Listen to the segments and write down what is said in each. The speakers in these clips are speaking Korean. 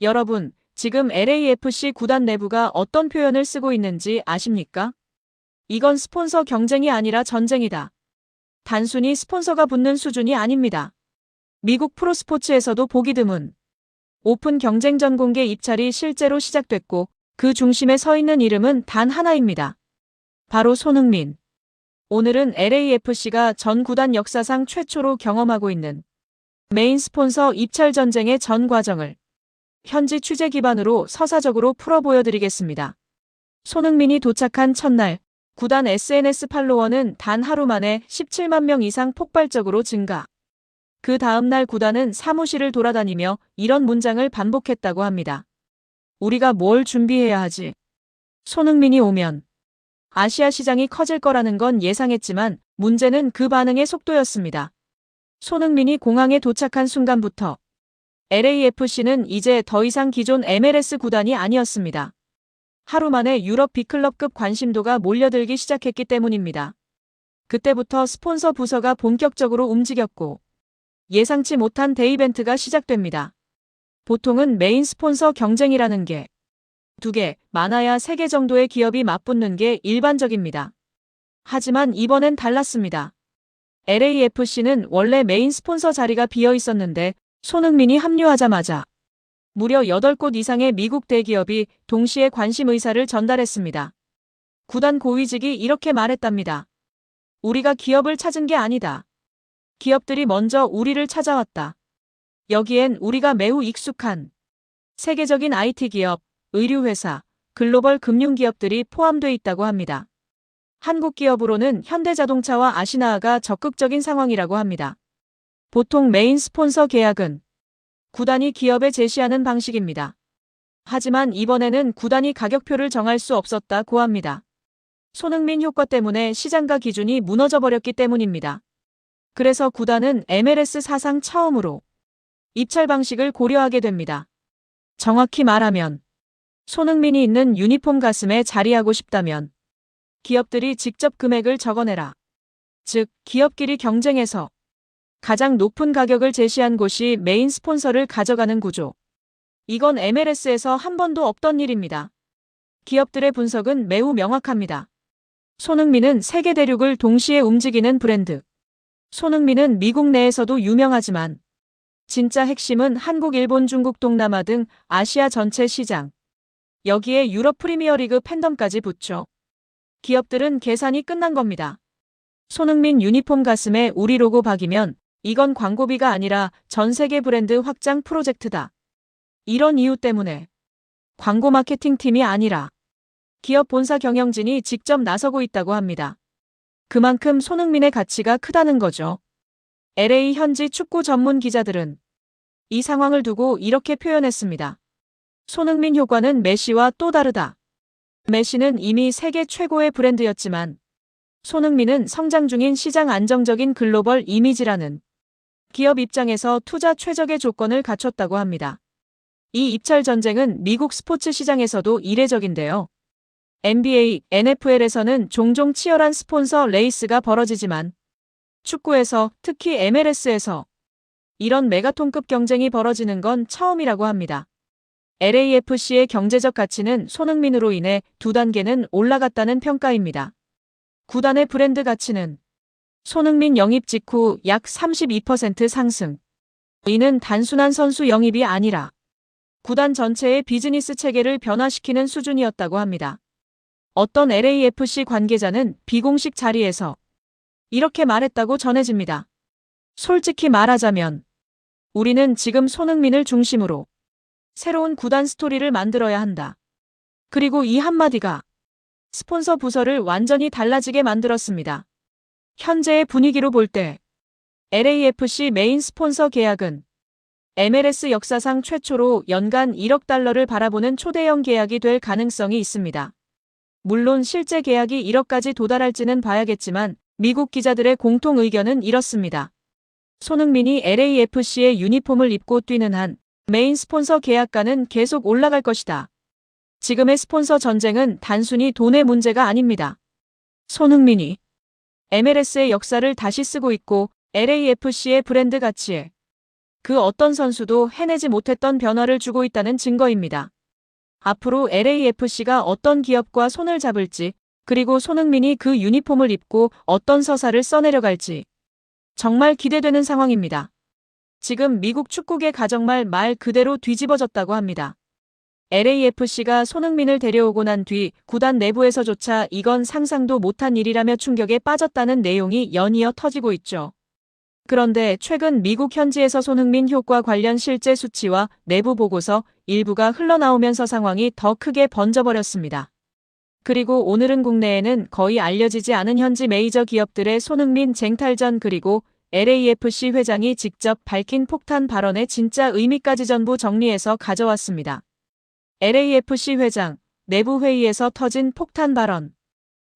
여러분, 지금 LAFC 구단 내부가 어떤 표현을 쓰고 있는지 아십니까? 이건 스폰서 경쟁이 아니라 전쟁이다. 단순히 스폰서가 붙는 수준이 아닙니다. 미국 프로스포츠에서도 보기 드문 오픈 경쟁전 공개 입찰이 실제로 시작됐고 그 중심에 서 있는 이름은 단 하나입니다. 바로 손흥민. 오늘은 LAFC가 전 구단 역사상 최초로 경험하고 있는 메인 스폰서 입찰 전쟁의 전 과정을 현지 취재 기반으로 서사적으로 풀어 보여드리겠습니다. 손흥민이 도착한 첫날, 구단 SNS 팔로워는 단 하루 만에 17만 명 이상 폭발적으로 증가. 그 다음날 구단은 사무실을 돌아다니며 이런 문장을 반복했다고 합니다. 우리가 뭘 준비해야 하지? 손흥민이 오면 아시아 시장이 커질 거라는 건 예상했지만 문제는 그 반응의 속도였습니다. 손흥민이 공항에 도착한 순간부터 LAFC는 이제 더 이상 기존 MLS 구단이 아니었습니다. 하루 만에 유럽 빅클럽급 관심도가 몰려들기 시작했기 때문입니다. 그때부터 스폰서 부서가 본격적으로 움직였고 예상치 못한 대이벤트가 시작됩니다. 보통은 메인 스폰서 경쟁이라는 게 2개, 많아야 3개 정도의 기업이 맞붙는 게 일반적입니다. 하지만 이번엔 달랐습니다. LAFC는 원래 메인 스폰서 자리가 비어 있었는데 손흥민이 합류하자마자 무려 8곳 이상의 미국 대기업이 동시에 관심 의사를 전달했습니다. 구단 고위직이 이렇게 말했답니다. 우리가 기업을 찾은 게 아니다. 기업들이 먼저 우리를 찾아왔다. 여기엔 우리가 매우 익숙한 세계적인 IT 기업, 의류회사, 글로벌 금융기업들이 포함돼 있다고 합니다. 한국 기업으로는 현대자동차와 아시나아가 적극적인 상황이라고 합니다. 보통 메인 스폰서 계약은 구단이 기업에 제시하는 방식입니다. 하지만 이번에는 구단이 가격표를 정할 수 없었다고 합니다. 손흥민 효과 때문에 시장가 기준이 무너져버렸기 때문입니다. 그래서 구단은 MLS 사상 처음으로 입찰 방식을 고려하게 됩니다. 정확히 말하면 손흥민이 있는 유니폼 가슴에 자리하고 싶다면 기업들이 직접 금액을 적어내라. 즉, 기업끼리 경쟁해서 가장 높은 가격을 제시한 곳이 메인 스폰서를 가져가는 구조. 이건 MLS에서 한 번도 없던 일입니다. 기업들의 분석은 매우 명확합니다. 손흥민은 세계 대륙을 동시에 움직이는 브랜드. 손흥민은 미국 내에서도 유명하지만 진짜 핵심은 한국, 일본, 중국, 동남아 등 아시아 전체 시장. 여기에 유럽 프리미어리그 팬덤까지 붙죠. 기업들은 계산이 끝난 겁니다. 손흥민 유니폼 가슴에 우리 로고 박이면 이건 광고비가 아니라 전 세계 브랜드 확장 프로젝트다. 이런 이유 때문에 광고 마케팅 팀이 아니라 기업 본사 경영진이 직접 나서고 있다고 합니다. 그만큼 손흥민의 가치가 크다는 거죠. LA 현지 축구 전문 기자들은 이 상황을 두고 이렇게 표현했습니다. 손흥민 효과는 메시와 또 다르다. 메시는 이미 세계 최고의 브랜드였지만 손흥민은 성장 중인 시장 안정적인 글로벌 이미지라는 기업 입장에서 투자 최적의 조건을 갖췄다고 합니다. 이 입찰 전쟁은 미국 스포츠 시장에서도 이례적인데요. NBA, NFL에서는 종종 치열한 스폰서 레이스가 벌어지지만 축구에서, 특히 MLS에서 이런 메가톤급 경쟁이 벌어지는 건 처음이라고 합니다. LAFC의 경제적 가치는 손흥민으로 인해 2단계는 올라갔다는 평가입니다. 구단의 브랜드 가치는 손흥민 영입 직후 약 32% 상승. 이는 단순한 선수 영입이 아니라 구단 전체의 비즈니스 체계를 변화시키는 수준이었다고 합니다. 어떤 LAFC 관계자는 비공식 자리에서 이렇게 말했다고 전해집니다. 솔직히 말하자면 우리는 지금 손흥민을 중심으로 새로운 구단 스토리를 만들어야 한다. 그리고 이 한마디가 스폰서 부서를 완전히 달라지게 만들었습니다. 현재의 분위기로 볼 때 LAFC 메인 스폰서 계약은 MLS 역사상 최초로 연간 1억 달러를 바라보는 초대형 계약이 될 가능성이 있습니다. 물론 실제 계약이 1억까지 도달할지는 봐야겠지만 미국 기자들의 공통 의견은 이렇습니다. 손흥민이 LAFC의 유니폼을 입고 뛰는 한 메인 스폰서 계약가는 계속 올라갈 것이다. 지금의 스폰서 전쟁은 단순히 돈의 문제가 아닙니다. 손흥민이 MLS의 역사를 다시 쓰고 있고 LAFC의 브랜드 가치에 그 어떤 선수도 해내지 못했던 변화를 주고 있다는 증거입니다. 앞으로 LAFC가 어떤 기업과 손을 잡을지, 그리고 손흥민이 그 유니폼을 입고 어떤 서사를 써내려갈지 정말 기대되는 상황입니다. 지금 미국 축구계 가정말 말 그대로 뒤집어졌다고 합니다. LAFC가 손흥민을 데려오고 난 뒤 구단 내부에서조차 이건 상상도 못한 일이라며 충격에 빠졌다는 내용이 연이어 터지고 있죠. 그런데 최근 미국 현지에서 손흥민 효과 관련 실제 수치와 내부 보고서 일부가 흘러나오면서 상황이 더 크게 번져버렸습니다. 그리고 오늘은 국내에는 거의 알려지지 않은 현지 메이저 기업들의 손흥민 쟁탈전 그리고 LAFC 회장이 직접 밝힌 폭탄 발언의 진짜 의미까지 전부 정리해서 가져왔습니다. LAFC 회장, 내부 회의에서 터진 폭탄 발언.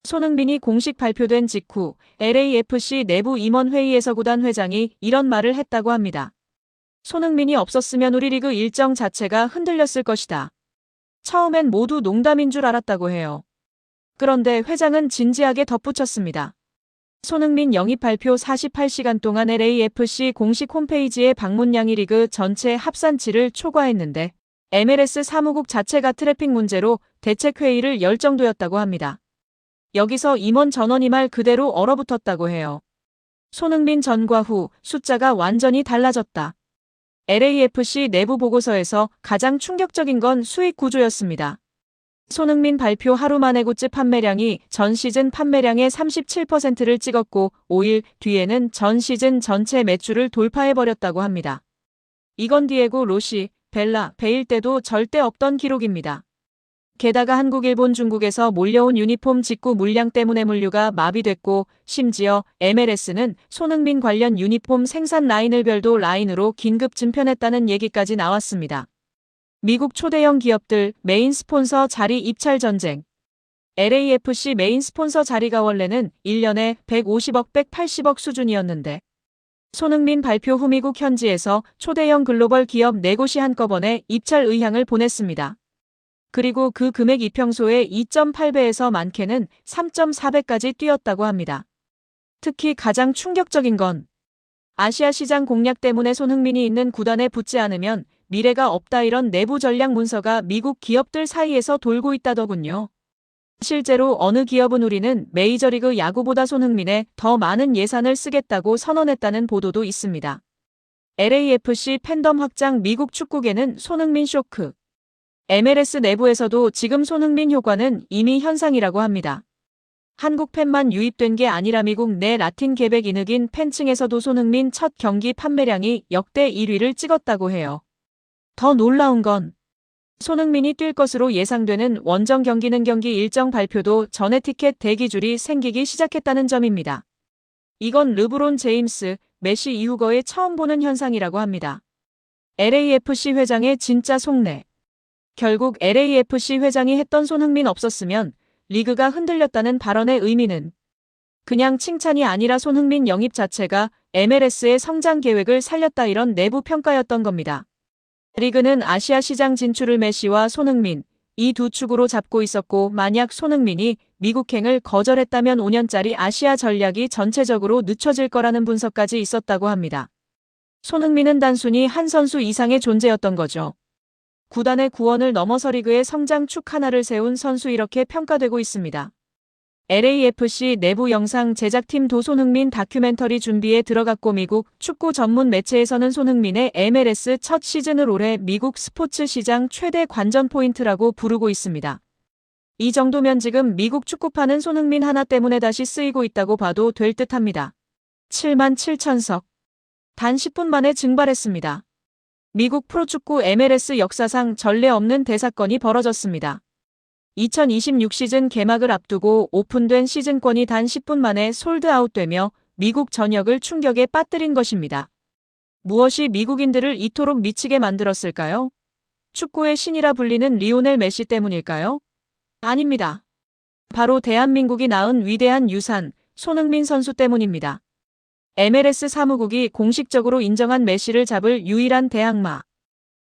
손흥민이 공식 발표된 직후 LAFC 내부 임원회의에서 구단 회장이 이런 말을 했다고 합니다. 손흥민이 없었으면 우리 리그 일정 자체가 흔들렸을 것이다. 처음엔 모두 농담인 줄 알았다고 해요. 그런데 회장은 진지하게 덧붙였습니다. 손흥민 영입 발표 48시간 동안 LAFC 공식 홈페이지에 방문량이 리그 전체 합산치를 초과했는데 MLS 사무국 자체가 트래픽 문제로 대책회의를 열 정도였다고 합니다. 여기서 임원 전원이 말 그대로 얼어붙었다고 해요. 손흥민 전과 후 숫자가 완전히 달라졌다. LAFC 내부 보고서에서 가장 충격적인 건 수익 구조였습니다. 손흥민 발표 하루 만에 굿즈 판매량이 전 시즌 판매량의 37%를 찍었고 5일 뒤에는 전 시즌 전체 매출을 돌파해버렸다고 합니다. 이건 디에고 로시, 벨라, 베일 때도 절대 없던 기록입니다. 게다가 한국, 일본, 중국에서 몰려온 유니폼 직구 물량 때문에 물류가 마비됐고 심지어 MLS는 손흥민 관련 유니폼 생산 라인을 별도 라인으로 긴급 증편했다는 얘기까지 나왔습니다. 미국 초대형 기업들 메인 스폰서 자리 입찰 전쟁. LAFC 메인 스폰서 자리가 원래는 1년에 150억, 180억 수준이었는데 손흥민 발표 후 미국 현지에서 초대형 글로벌 기업 4곳이 한꺼번에 입찰 의향을 보냈습니다. 그리고 그 금액 이평소의 2.8배에서 많게는 3.4배까지 뛰었다고 합니다. 특히 가장 충격적인 건 아시아 시장 공략 때문에 손흥민이 있는 구단에 붙지 않으면 미래가 없다 이런 내부 전략 문서가 미국 기업들 사이에서 돌고 있다더군요. 실제로 어느 기업은 우리는 메이저리그 야구보다 손흥민에 더 많은 예산을 쓰겠다고 선언했다는 보도도 있습니다. LAFC 팬덤 확장 미국 축구계는 손흥민 쇼크. MLS 내부에서도 지금 손흥민 효과는 이미 현상이라고 합니다. 한국 팬만 유입된 게 아니라 미국 내 라틴 계백 이늑인 팬층에서도 손흥민 첫 경기 판매량이 역대 1위를 찍었다고 해요. 더 놀라운 건 손흥민이 뛸 것으로 예상되는 원정 경기는 경기 일정 발표도 전에 티켓 대기줄이 생기기 시작했다는 점입니다. 이건 르브론 제임스, 메시 이후 거의 처음 보는 현상이라고 합니다. LAFC 회장의 진짜 속내. 결국 LAFC 회장이 했던 손흥민 없었으면 리그가 흔들렸다는 발언의 의미는 그냥 칭찬이 아니라 손흥민 영입 자체가 MLS의 성장 계획을 살렸다 이런 내부 평가였던 겁니다. 리그는 아시아 시장 진출을 메시와 손흥민, 이 두 축으로 잡고 있었고 만약 손흥민이 미국행을 거절했다면 5년짜리 아시아 전략이 전체적으로 늦춰질 거라는 분석까지 있었다고 합니다. 손흥민은 단순히 한 선수 이상의 존재였던 거죠. 구단의 구원을 넘어서 리그의 성장 축 하나를 세운 선수 이렇게 평가되고 있습니다. LAFC 내부 영상 제작팀도 손흥민 다큐멘터리 준비에 들어갔고 미국 축구 전문 매체에서는 손흥민의 MLS 첫 시즌을 올해 미국 스포츠 시장 최대 관전 포인트라고 부르고 있습니다. 이 정도면 지금 미국 축구판은 손흥민 하나 때문에 다시 쓰이고 있다고 봐도 될 듯합니다. 7만 7천석. 단 10분 만에 증발했습니다. 미국 프로축구 MLS 역사상 전례 없는 대사건이 벌어졌습니다. 2026 시즌 개막을 앞두고 오픈된 시즌권이 단 10분 만에 솔드아웃되며 미국 전역을 충격에 빠뜨린 것입니다. 무엇이 미국인들을 이토록 미치게 만들었을까요? 축구의 신이라 불리는 리오넬 메시 때문일까요? 아닙니다. 바로 대한민국이 낳은 위대한 유산, 손흥민 선수 때문입니다. MLS 사무국이 공식적으로 인정한 메시를 잡을 유일한 대항마.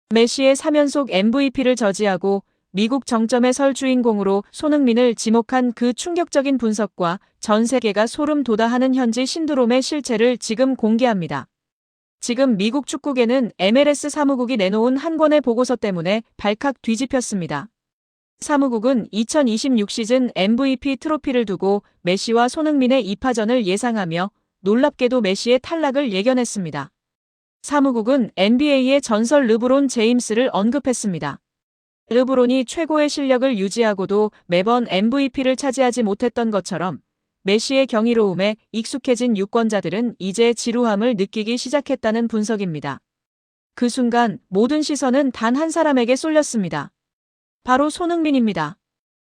메시의 3연속 MVP를 저지하고 미국 정점에 설 주인공으로 손흥민을 지목한 그 충격적인 분석과 전 세계가 소름 돋아하는 현지 신드롬의 실체를 지금 공개합니다. 지금 미국 축구계는 MLS 사무국이 내놓은 한 권의 보고서 때문에 발칵 뒤집혔습니다. 사무국은 2026 시즌 MVP 트로피를 두고 메시와 손흥민의 2파전을 예상하며 놀랍게도 메시의 탈락을 예견했습니다. 사무국은 NBA의 전설 르브론 제임스를 언급했습니다. 르브론이 최고의 실력을 유지하고도 매번 MVP를 차지하지 못했던 것처럼 메시의 경이로움에 익숙해진 유권자들은 이제 지루함을 느끼기 시작했다는 분석입니다. 그 순간 모든 시선은 단 한 사람에게 쏠렸습니다. 바로 손흥민입니다.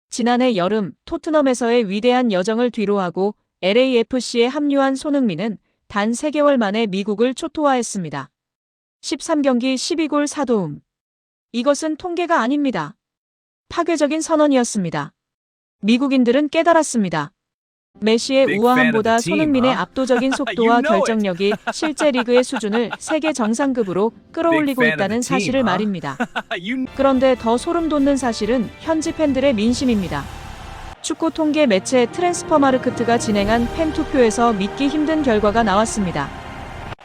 지난해 여름 토트넘에서의 위대한 여정을 뒤로하고 LAFC에 합류한 손흥민은 단 3개월 만에 미국을 초토화했습니다. 13경기 12골 4도움. 이것은 통계가 아닙니다. 파괴적인 선언이었습니다. 미국인들은 깨달았습니다. 메시의 우아함보다 손흥민의 압도적인 속도와 결정력이 실제 리그의 수준을 세계 정상급으로 끌어올리고 있다는 사실을 말입니다. 그런데 더 소름 돋는 사실은 현지 팬들의 민심입니다. 축구 통계 매체 트랜스퍼마르크트가 진행한 팬투표에서 믿기 힘든 결과가 나왔습니다.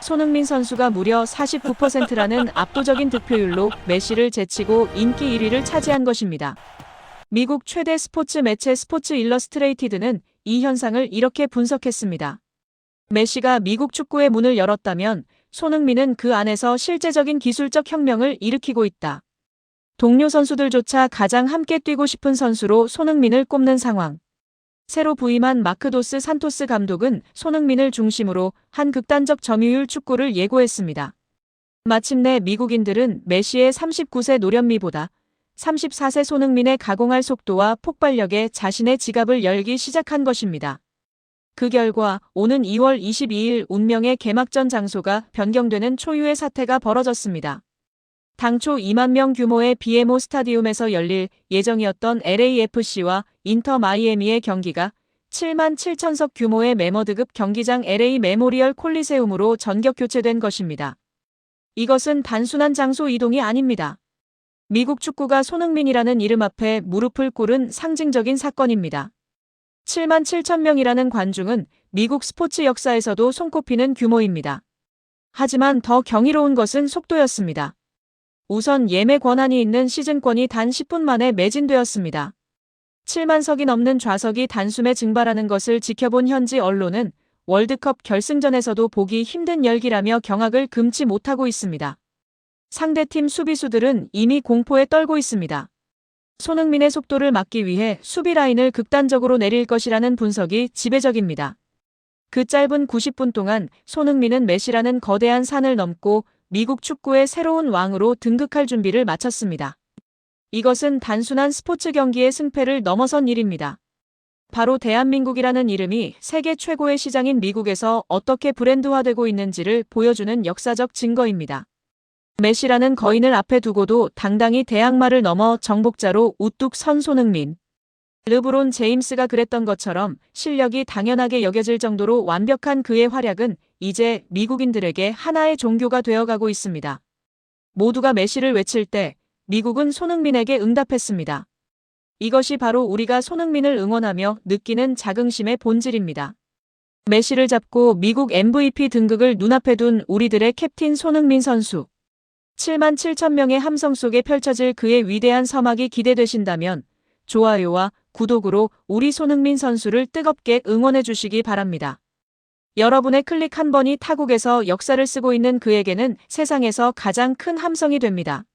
손흥민 선수가 무려 49%라는 압도적인 득표율로 메시를 제치고 인기 1위를 차지한 것입니다. 미국 최대 스포츠 매체 스포츠 일러스트레이티드는 이 현상을 이렇게 분석했습니다. 메시가 미국 축구의 문을 열었다면 손흥민은 그 안에서 실제적인 기술적 혁명을 일으키고 있다. 동료 선수들조차 가장 함께 뛰고 싶은 선수로 손흥민을 꼽는 상황. 새로 부임한 마크도스 산토스 감독은 손흥민을 중심으로 한 극단적 점유율 축구를 예고했습니다. 마침내 미국인들은 메시의 39세 노련미보다 34세 손흥민의 가공할 속도와 폭발력에 자신의 지갑을 열기 시작한 것입니다. 그 결과 오는 2월 22일 운명의 개막전 장소가 변경되는 초유의 사태가 벌어졌습니다. 당초 2만 명 규모의 BMO 스타디움에서 열릴 예정이었던 LAFC와 인터 마이애미의 경기가 7만 7천석 규모의 메머드급 경기장 LA 메모리얼 콜리세움으로 전격 교체된 것입니다. 이것은 단순한 장소 이동이 아닙니다. 미국 축구가 손흥민이라는 이름 앞에 무릎을 꿇은 상징적인 사건입니다. 7만 7천 명이라는 관중은 미국 스포츠 역사에서도 손꼽히는 규모입니다. 하지만 더 경이로운 것은 속도였습니다. 우선 예매 권한이 있는 시즌권이 단 10분 만에 매진되었습니다. 7만 석이 넘는 좌석이 단숨에 증발하는 것을 지켜본 현지 언론은 월드컵 결승전에서도 보기 힘든 열기라며 경악을 금치 못하고 있습니다. 상대팀 수비수들은 이미 공포에 떨고 있습니다. 손흥민의 속도를 막기 위해 수비 라인을 극단적으로 내릴 것이라는 분석이 지배적입니다. 그 짧은 90분 동안 손흥민은 메시라는 거대한 산을 넘고 미국 축구의 새로운 왕으로 등극할 준비를 마쳤습니다. 이것은 단순한 스포츠 경기의 승패를 넘어선 일입니다. 바로 대한민국이라는 이름이 세계 최고의 시장인 미국에서 어떻게 브랜드화되고 있는지를 보여주는 역사적 증거입니다. 메시라는 거인을 앞에 두고도 당당히 대항마를 넘어 정복자로 우뚝 선 손흥민. 르브론 제임스가 그랬던 것처럼 실력이 당연하게 여겨질 정도로 완벽한 그의 활약은 이제 미국인들에게 하나의 종교가 되어가고 있습니다. 모두가 메시를 외칠 때 미국은 손흥민에게 응답했습니다. 이것이 바로 우리가 손흥민을 응원하며 느끼는 자긍심의 본질입니다. 메시를 잡고 미국 MVP 등극을 눈앞에 둔 우리들의 캡틴 손흥민 선수. 7만 7천 명의 함성 속에 펼쳐질 그의 위대한 서막이 기대되신다면 좋아요와 구독으로 우리 손흥민 선수를 뜨겁게 응원해 주시기 바랍니다. 여러분의 클릭 한 번이 타국에서 역사를 쓰고 있는 그에게는 세상에서 가장 큰 함성이 됩니다.